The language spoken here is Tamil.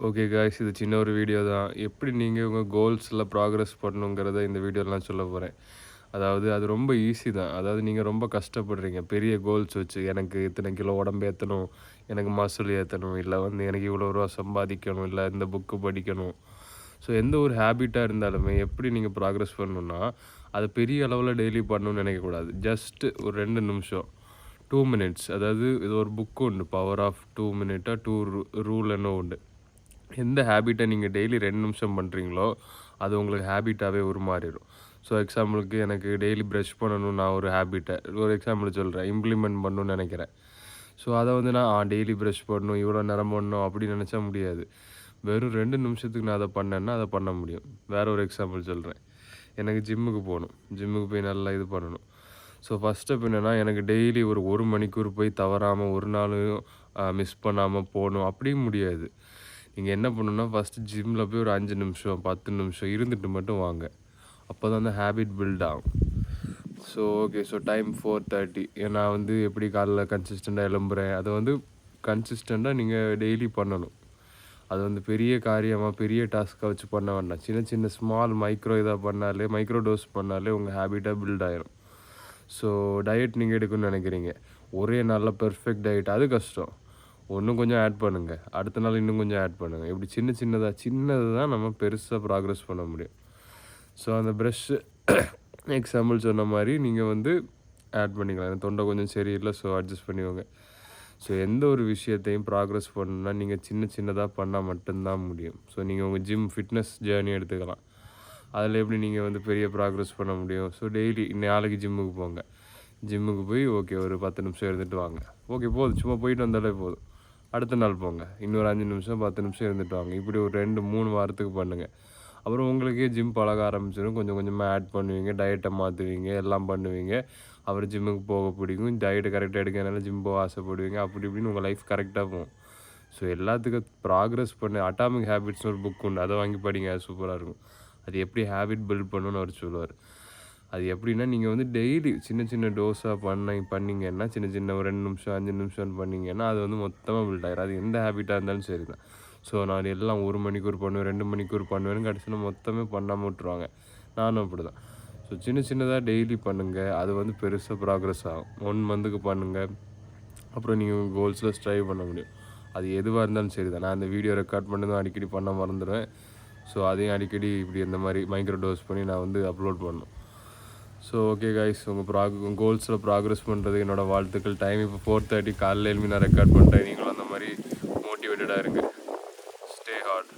ஓகே காய்ஸ், இது சின்ன ஒரு வீடியோ தான். எப்படி நீங்கள் உங்கள் கோல்ஸில் ப்ராக்ரஸ் பண்ணணுங்கிறத இந்த வீடியோலாம் சொல்ல போகிறேன். அதாவது அது ரொம்ப ஈஸி தான். அதாவது நீங்கள் ரொம்ப கஷ்டப்படுறீங்க பெரிய கோல்ஸ் வச்சு. எனக்கு இத்தனை கிலோ உடம்பு ஏற்றணும், எனக்கு மசில் ஏற்றணும், இல்லை வந்து எனக்கு இவ்வளோ ரூபா சம்பாதிக்கணும், இல்லை இந்த புக்கு படிக்கணும். ஸோ எந்த ஒரு ஹேபிட்டாக இருந்தாலுமே எப்படி நீங்கள் ப்ராக்ரஸ் பண்ணணுன்னா, அதை பெரிய அளவில் டெய்லி பண்ணணும்னு நினைக்கக்கூடாது. ஜஸ்ட்டு ஒரு 2 நிமிஷம், 2 மினிட்ஸ். அதாவது இது ஒரு புக்கு உண்டு, பவர் ஆஃப் 2 மினிட்டா 2 ரூல் என்ன உண்டு. எந்த ஹேபிட்டை நீங்கள் டெய்லி 2 நிமிஷம் பண்ணுறீங்களோ அது உங்களுக்கு ஹேபிட்டாகவே உருமாறிடும். ஸோ எக்ஸாம்பிளுக்கு எனக்கு டெய்லி ப்ரஷ் பண்ணணும், நான் ஒரு ஹேபிட்டை ஒரு எக்ஸாம்பிள் சொல்கிறேன், இம்ப்ளிமெண்ட் பண்ணணும்னு நினைக்கிறேன். ஸோ அதை வந்து நான் டெய்லி ப்ரஷ் பண்ணணும், இவ்வளோ நேரம் பண்ணணும் அப்படின்னு நினச்சா முடியாது. வெறும் 2 நிமிஷத்துக்கு நான் அதை பண்ணேன்னா அதை பண்ண முடியும். வேறு ஒரு எக்ஸாம்பிள் சொல்கிறேன். எனக்கு ஜிம்முக்கு போகணும், ஜிம்முக்கு போய் நல்லா இது பண்ணணும். ஸோ ஃபஸ்ட் ஸ்டெப் என்னென்னா, எனக்கு டெய்லி ஒரு 1 மணிக்கூர் போய் தவறாமல் ஒரு நாளும் மிஸ் பண்ணாமல் போகணும் அப்படியும் முடியாது. நீங்கள் என்ன பண்ணணுன்னா, ஃபஸ்ட்டு ஜிம்மில் போய் ஒரு 5 நிமிஷம் 10 நிமிஷம் இருந்துட்டு மட்டும் வாங்க. அப்போ தான் அந்த ஹேபிட் பில்ட் ஆகும். So okay, so time 4:30. நான் வந்து எப்படி காலைல கன்சிஸ்டண்ட்டாக எழும்புறேன், அதை வந்து கன்சிஸ்டண்ட்டாக நீங்கள் டெய்லி பண்ணணும். அது வந்து பெரிய காரியமாக பெரிய டாஸ்க்காக வச்சு பண்ண வேண்டாம். சின்ன சின்ன ஸ்மால் மைக்ரோ இதாக பண்ணாலே, மைக்ரோ டோஸ் பண்ணாலே உங்கள் ஹேபிட்டாக பில்ட் ஆகிரும். ஸோ டயட் நீங்கள் எடுக்கணும்னு நினைக்கிறீங்க, ஒரே நாளில் பெர்ஃபெக்ட் டயட் அது கஷ்டம். இன்னும் கொஞ்சம் ஆட் பண்ணுங்கள், அடுத்த நாள் இன்னும் கொஞ்சம் ஆட் பண்ணுங்கள். இப்படி சின்னது தான் நம்ம பெருசாக ப்ராக்ரஸ் பண்ண முடியும். ஸோ அந்த ப்ரஷ்ஷு எக்ஸாம்பிள் சொன்ன மாதிரி நீங்கள் வந்து ஆட் பண்ணிக்கலாம். எனக்கு தொண்டை கொஞ்சம் சரியில்லை, ஸோ அட்ஜஸ்ட் பண்ணிக்கோங்க. ஸோ எந்த ஒரு விஷயத்தையும் ப்ராக்ரஸ் பண்ணணுன்னா நீங்கள் சின்னதாக பண்ணால் மட்டும்தான் முடியும். ஸோ நீங்கள் உங்கள் ஜிம் ஃபிட்னஸ் ஜேர்னி எடுத்துக்கலாம். அதில் எப்படி நீங்கள் வந்து பெரிய ப்ராக்ரஸ் பண்ண முடியும். ஸோ டெய்லி நாளைக்கு ஜிம்முக்கு போங்க, ஜிம்முக்கு போய் ஓகே ஒரு 10 நிமிஷம் இருந்துட்டு வாங்க. ஓகே போதும், சும்மா போயிட்டு வந்தாலே போதும். அடுத்த நாள் போங்க, இன்னொரு 5 நிமிஷம் 10 நிமிஷம் இருந்துட்டு வாங்க. இப்படி ஒரு 2-3 வாரத்துக்கு பண்ணுங்கள். அப்புறம் உங்களுக்கே ஜிம் பழக ஆரம்பிச்சிடும். கொஞ்சம் கொஞ்சமாக ஆட் பண்ணுவீங்க, டயட்டை மாற்றுவீங்க, எல்லாம் பண்ணுவீங்க. அப்புறம் ஜிம்முக்கு போக பிடிக்கும், டயட்டை கரெக்டாக எடுக்கிறதுனால ஜிம் போக ஆசைப்படுவீங்க. அப்படி இப்படின்னு உங்கள் லைஃப் கரெக்டாக போகும். ஸோ எல்லாத்துக்கும் ப்ராக்ரஸ் பண்ண அட்டாமிக் ஹேபிட்ஸ்னு ஒரு புக் உண்டு, அதை வாங்கி படிங்க, அது சூப்பராக இருக்கும். அது எப்படி ஹேபிட் பில்ட் பண்ணணும்னு அவர் சொல்லுவார். அது எப்படின்னா, நீங்கள் வந்து டெய்லி சின்ன டோஸாக பண்ணிங்கன்னா, சின்ன ஒரு 2 நிமிஷம் 5 நிமிஷம்னு பண்ணிங்கன்னா அது வந்து மொத்தமாக பில்ட் ஆகிடும். அது எந்த ஹேபிட்டாக இருந்தாலும் சரி தான். ஸோ நான் எல்லாம் 1 மணிக்கூர் பண்ணுவேன், 2 மணிக்கூர் பண்ணுவேன்னு கடைசியில் மொத்தமே பண்ணாமல் விட்ருவாங்க. நானும் அப்படி தான். ஸோ சின்னதாக டெய்லி பண்ணுங்கள், அது வந்து பெருசாக ப்ராக்ரஸ் ஆகும். 1 மந்த்துக்கு பண்ணுங்கள், அப்புறம் நீங்கள் உங்கள் கோல்ஸில் ஸ்ட்ரைவ் பண்ண முடியும். அது எதுவாக இருந்தாலும் சரி தான். நான் அந்த வீடியோ ரெக்கார்ட் பண்ணதும் அடிக்கடி பண்ண மறந்துடுவேன். ஸோ அதையும் அடிக்கடி இப்படி இந்த மாதிரி மைக்ரோ டோஸ் பண்ணி நான் வந்து அப்லோட் பண்ணணும். ஸோ ஓகே கைஸ், உங்கள் கோல்ஸில் ப்ராக்ரஸ் பண்ணுறது என்னோடய வாழ்த்துக்கள். டைம் இப்போ 4:30, காலையில் எழுப்பி நான் ரெக்கார்ட் பண்ணுறேன். நீங்களும் அந்த மாதிரி மோட்டிவேட்டடாக இருங்க. Stay heart.